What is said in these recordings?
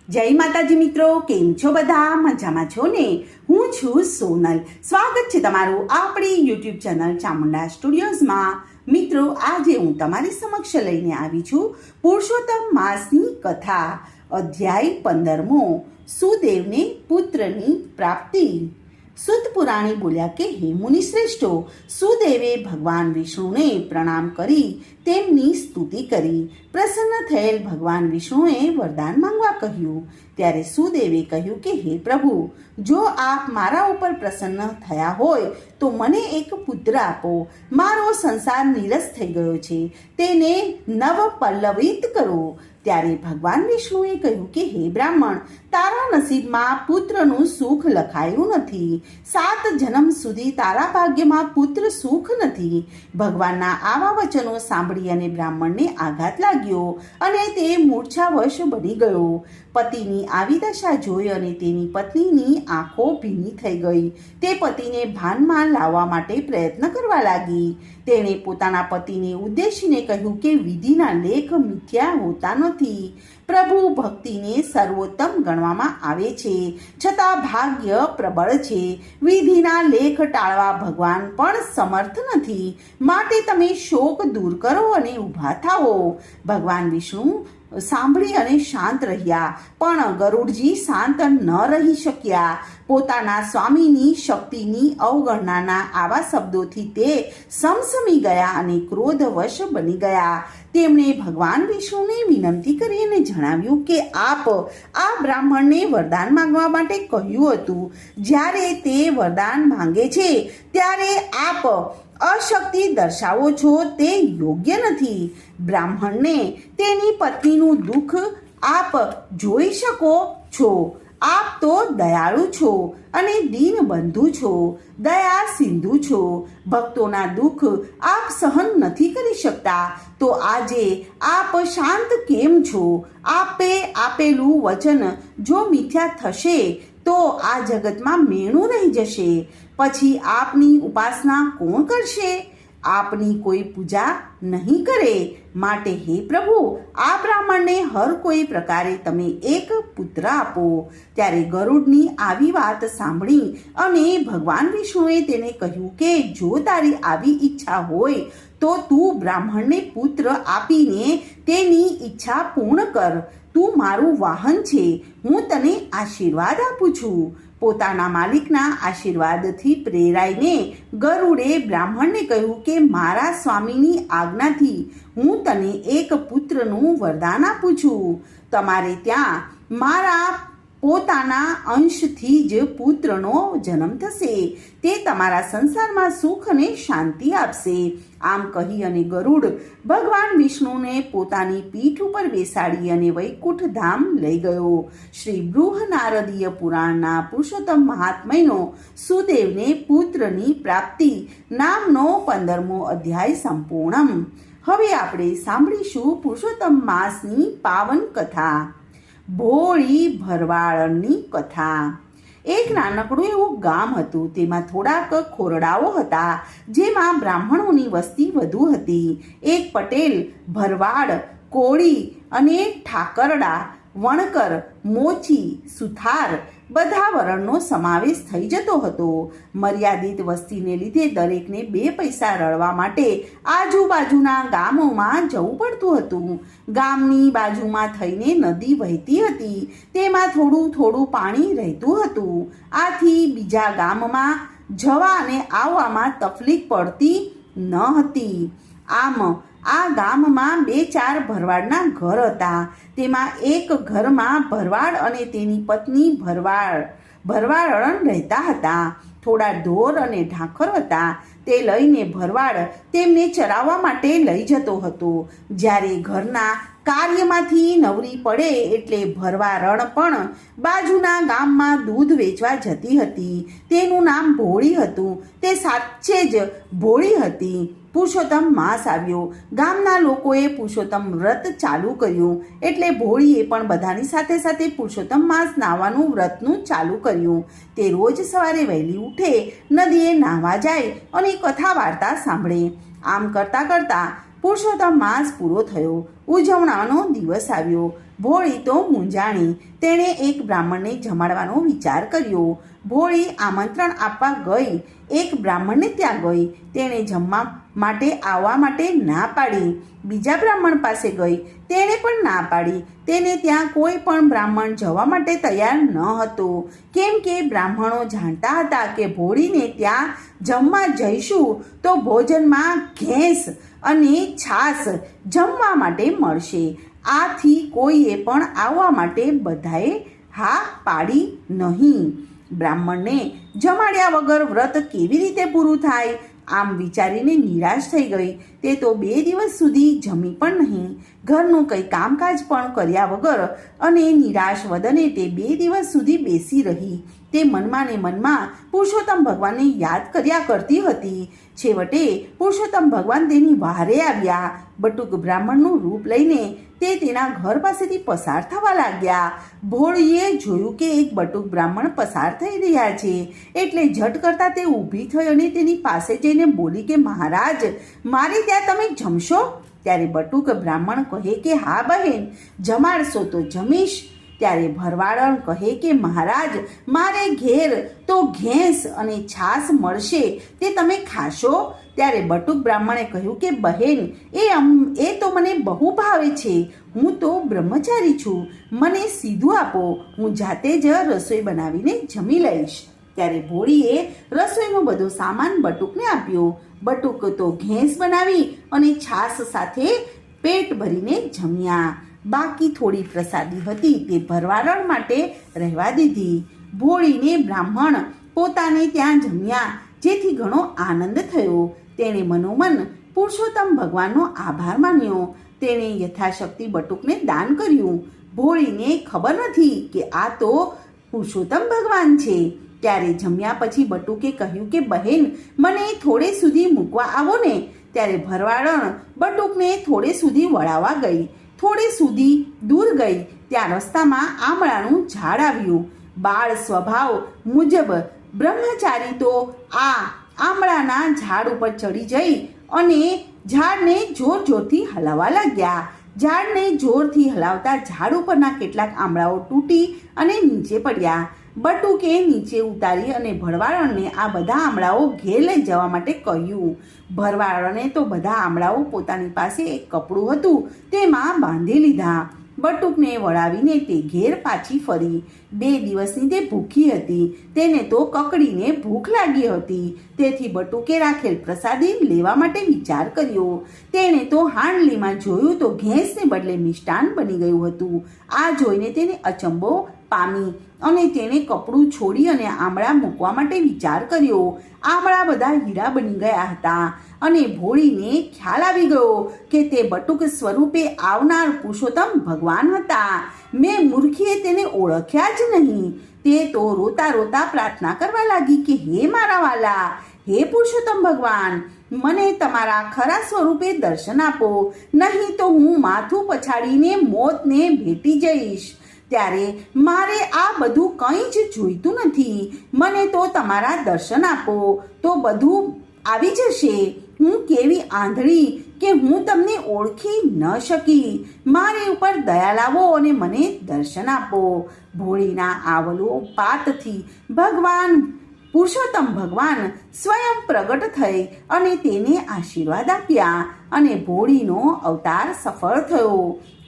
જય માતાજી મિત્રો, કેમ છો બધા? મજામાં છો ને? હું છું સોનલ. સ્વાગત છે તમારું આપણી યુટ્યુબ ચેનલ ચામુંડા સ્ટુડિયોઝમાં. મિત્રો, આજે હું તમારી સમક્ષ લઈને આવી છું પુરુષોત્તમ માસની કથા, અધ્યાય 15મો, સુદેવને પુત્રની પ્રાપ્તિ. સુત પુરાણી બોલ્યા કે હે મુનિ શ્રેષ્ઠો, સુદેવે ભગવાન વિષ્ણુને પ્રણામ કરી તેમની સ્તુતિ કરી. પ્રસન્ન થયેલ ભગવાન વિષ્ણુએ વરદાન માંગવા કહ્યું. ત્યારે સુદેવે કહ્યું કે હે પ્રભુ, જો આપ મારા ઉપર પ્રસન્ન થયા હોય તો મને એક પુત્ર આપો. મારો સંસાર નીરસ થઈ ગયો છે, તેને નવ પલ્લવિત કરો. ત્યારે ભગવાન વિષ્ણુએ કહ્યું કે હે બ્રાહ્મણ, તારા નસીબમાં પુત્રનું સુખ લખાયું નથી. 7 જન્મ સુધી તારા ભાગ્યમાં પુત્ર સુખ નથી. ભગવાનના આવા વચનો સાંભળી અને બ્રાહ્મણને આઘાત લાગ્યો અને તે મૂર્છાવશ બની ગયો. પતિની આવી દશા જોઈ અને તેની પત્નીની આંખો ભીની થઈ ગઈ. તે પતિને ભાનમાં લાવવા માટે પ્રયત્ન કરવા લાગી. તેણે પોતાના પતિને ઉદ્દેશીને કહ્યું કે વિધિના લેખ મિથ્યા હોતા નથી. પ્રભુ ભક્તિને સર્વોત્તમ ગણવામાં આવે છે, છતાં ભાગ્ય પ્રબળ છે. વિધિના લેખ ટાળવા ભગવાન પણ સમર્થ નથી. માટે તમે શોક દૂર કરો અને ઊભા થાઓ. ભગવાન વિષ્ણુ સાંભળી અને શાંત રહ્યા, પણ ગરુડજી શાંત ન રહી શક્યા. પોતાના સ્વામીની શક્તિની અવગણનાના આવા શબ્દોથી તે સમસમી ગયા અને ક્રોધવશ બની ગયા. તેમણે ભગવાન વિષ્ણુને વિનંતી કરી અને જણાવ્યું કે આપ આ બ્રાહ્મણને વરદાન માંગવા માટે કહ્યું હતું. જ્યારે તે વરદાન માંગે છે ત્યારે આપ અશક્તિ દર્શાવો છો, તે યોગ્ય નથી. બ્રાહ્મણને તેની પત્નીનું દુઃખ આપ જોઈ શકો છો. આપ તો દયાળુ છો અને દીનબંધુ છો, દયા સિંધુ છો. ભક્તોના દુઃખ આપ સહન નથી કરી શકતા, તો આજે આપ શાંત કેમ છો? આપે આપેલું વચન જો મિથ્યા થશે તો આ જગતમાં મેણું રહી જશે. પછી આપની ઉપાસના કોણ કરશે? આપની કોઈ પૂજા નહીં કરે. માટે હે પ્રભુ, આ બ્રાહ્મણને હર કોઈ પ્રકારે તમે એક પુત્ર આપો. ત્યારે ગરુડની આવી વાત સાંભળી અને ભગવાન વિષ્ણુએ તેને કહ્યું કે જો તારી આવી ઈચ્છા હોય તો તું બ્રાહ્મણને પુત્ર આપીને તેની ઈચ્છા પૂર્ણ કર. તું મારું વાહન છે, હું તને આશીર્વાદ આપું છું. પોતાના માલિકના આશીર્વાદથી પ્રેરાઈને ગરુડે બ્રાહ્મણને કહ્યું કે મારા સ્વામીની આજ્ઞાથી હું તને એક પુત્રનું વરદાન આપું છું. તમારે ત્યાં મારા પોતાના અંશથી જ પુત્રનો જન્મ થશે. તે તમારા સંસારમાં સુખ અને શાંતિ આપશે. આમ કહી અને ગરુડ ભગવાન વિષ્ણુને પોતાની પીઠ ઉપર બેસાડી અને વૈકુંઠ ધામ લઈ ગયો. શ્રી બૃહનારદીય પુરાણના પુરુષોત્તમ મહાત્મ્યનો સુદેવને પુત્રની પ્રાપ્તિ નામનો 15મો અધ્યાય સંપૂર્ણમ. હવે આપણે સાંભળીશું પુરુષોત્તમ માસની પાવન કથા, ભોળી ભરવાડની કથા. એક નાનકડું એવું ગામ હતું. તેમાં થોડાક ખોરડાઓ હતા, જેમાં બ્રાહ્મણોની વસ્તી વધુ હતી. એક પટેલ, ભરવાડ, કોળી અને ઠાકરડા, વણકર, મોચી, સુથાર બધા વર્ણનો સમાવેશ થઈ જતો હતો. મર્યાદિત વસ્તીને લીધે દરેકને 2 પૈસા રળવા માટે આજુબાજુના ગામોમાં જવું પડતું હતું. ગામની બાજુમાં થઈને નદી વહેતી હતી, તેમાં થોડું થોડું પાણી રહેતું હતું. આથી બીજા ગામમાં જવા અને આવવામાં તકલીફ પડતી ન હતી. આમ આ ગામમાં 2-4 ભરવાડના ઘર હતા. તેમાં એક ઘરમાં ભરવાડ અને તેની પત્ની ભરવાડણ રહેતા હતા. થોડા ઢોર અને ઢાંખર હતા. તે લઈને ભરવાડ તેમને ચરાવવા માટે લઈ જતો હતો. જ્યારે ઘરના કાર્યમાંથી નવરી પડે એટલે ભરવાડણ પણ બાજુના ગામમાં દૂધ વેચવા જતી હતી. તેનું નામ ભોળી હતું. તે સાચે જ ભોળી હતી. પુરુષોત્તમ માસ આવ્યો. ગામના લોકોએ પુરુષોત્તમ વ્રત ચાલુ કર્યું, એટલે ભોળીએ પણ બધાની સાથે સાથે પુરુષોત્તમ માસ નાહવાનું વ્રતનું ચાલુ કર્યું. તે રોજ સવારે વહેલી ઉઠે, નદીએ નાહવા જાય અને કથા વાર્તા સાંભળે. આમ કરતાં કરતાં પુરુષોત્તમ માસ પૂરો થયો, ઉજવણાનો દિવસ આવ્યો. ભોળી તો મૂંઝાણી. તેણે એક બ્રાહ્મણને જમાડવાનો વિચાર કર્યો. ભોળી આમંત્રણ આપવા ગઈ. એક બ્રાહ્મણને ત્યાં ગઈ. તેણે જમવા માટે આવવા માટે ના પાડી. બીજા બ્રાહ્મણ પાસે ગઈ. તેણે પણ ના પાડી. તેને ત્યાં કોઈ પણ બ્રાહ્મણ જવા માટે તૈયાર ન હતો, કેમ કે બ્રાહ્મણો જાણતા હતા કે ભોળીને ત્યાં જમવા જઈશું તો ભોજનમાં ઘેંસ અને છાશ જમવા માટે મળશે. આથી કોઈએ પણ આવવા માટે બધાએ હા પાડી નહીં. બ્રાહ્મણને જમાડ્યા વગર વ્રત કેવી રીતે પૂરું થાય? આમ વિચારીને નિરાશ થઈ ગઈ. તે તો 2 દિવસ સુધી જમી પણ નહીં, ઘરનું કંઈ કામકાજ પણ કર્યા વગર, અને નિરાશ વદને તે 2 દિવસ સુધી બેસી રહી. તે મનમાં ને મનમાં પુરુષોત્તમ ભગવાનને યાદ કર્યા કરતી હતી. છેવટે પુરુષોત્તમ ભગવાન તેની વહારે આવ્યા. બટુક બ્રાહ્મણનું રૂપ લઈને તે તેના ઘર પાસેથી પસાર થવા લાગ્યા. ભોળીએ જોયું કે એક બટુક બ્રાહ્મણ પસાર થઈ રહ્યા છે, એટલે ઝટ કરતા તે ઊભી થઈ અને તેની પાસે જઈને બોલી કે મહારાજ, મારે ત્યાં તમે જમશો? ત્યારે બટુક બ્રાહ્મણ કહે કે હા બહેન, જમાડશો તો જમીશ. ત્યારે ભરવાડણ કહે કે મહારાજ, મારે ઘેર તો ઘેંસ અને છાશ મળશે, તે તમે ખાશો? ત્યારે બટુક બ્રાહ્મણે કહ્યું કે બહેન, એ તો મને બહુ ભાવે છે. હું તો બ્રહ્મચારી છું, મને સીધું આપો, હું જાતે જ રસોઈ બનાવીને જમી લઈશ. ત્યારે ભોળીએ રસોઈનો બધો સામાન બટુકને આપ્યો. બટુક તો ઘેંસ બનાવી અને છાશ સાથે પેટ ભરીને જમ્યા. બાકી થોડી પ્રસાદી હતી તે ભરવાડણ માટે રહેવા દીધી. ભોળીને બ્રાહ્મણ પોતાને ત્યાં જમ્યા, જેથી ઘણો આનંદ થયો. તેણે મનોમન પુરુષોત્તમ ભગવાનનો આભાર માન્યો. તેણે યથાશક્તિ બટુકને દાન કર્યું. ભોળીને ખબર નથી કે આ તો પુરુષોત્તમ ભગવાન છે. ત્યારે જમ્યા પછી બટુકે કહ્યું કે બહેન, મને થોડે સુધી મૂકવા આવો ને. ત્યારે ભરવાડણ બટુકને થોડે સુધી વળાવવા ગઈ. થોડે સુધી દૂર ગઈ ત્યાં રસ્તામાં આમળાનું ઝાડ આવ્યું. બાળ સ્વભાવ મુજબ બ્રહ્મચારી તો આ આમળાના ઝાડ ઉપર ચડી જઈ અને ઝાડને જોર જોરથી હલાવવા લાગ્યા. ઝાડને જોરથી હલાવતા ઝાડ ઉપરના કેટલાક આમળાઓ તૂટી અને નીચે પડ્યા. બટુકે નીચે ઉતારી અને ભરવાડણને આ બધા આમળાઓ ઘેર લઈ જવા માટે કહ્યું. ભરવાડણે તો બધા આમળાઓ પોતાની પાસે એક કપડું હતું તેમાં બાંધી લીધા. બટુકને વળાવીને તે ઘેર પાછી ફરી. 2 દિવસની તે ભૂખી હતી. તેને તો કકડીને ભૂખ લાગી હતી. તેથી બટુકે રાખેલ પ્રસાદી લેવા માટે વિચાર કર્યો. તેણે તો હાંડલીમાં જોયું તો ઘેંસને બદલે મિષ્ટાન બની ગયું હતું. આ જોઈને તેને અચંબો પામી અને તેણે કપડું છોડી અને આમળા મૂકવા માટે વિચાર કર્યો. આમળા બધા હીરા બની ગયા હતા અને ભોળીને ખ્યાલ આવી ગયો કે તે બટુક સ્વરૂપે આવનાર પુરુષોત્તમ ભગવાન હતા. મેં મૂર્ખીએ તેને ઓળખ્યા જ નહીં. તે તો રોતા રોતા પ્રાર્થના કરવા લાગી કે હે મારા વાલા, હે પુરુષોત્તમ ભગવાન, મને તમારા ખરા સ્વરૂપે દર્શન આપો, નહીં તો હું માથું પછાડીને મોતને ભેટી જઈશ. ત્યારે મારે આ બધું કંઈ જ જોઈતું નથી. મને તો તમારા દર્શન આપો તો બધું આવી જશે. હું કેવી આંધળી કે હું તમને ઓળખી ન શકી. મારી ઉપર દયા લાવો અને મને દર્શન આપો. ભોળીના આવલો પાતથી ભગવાન પુરુષોત્તમ ભગવાન સ્વયં પ્રગટ થઈ અને તેને આશીર્વાદ આપ્યા અને ભોળીનો અવતાર સફળ થયો.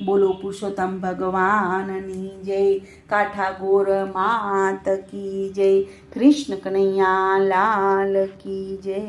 બોલો પુરુષોત્તમ ભગવાનની જય. કાઠાગોર માત કી જય. કૃષ્ણ કનૈયા લાલ કી જય.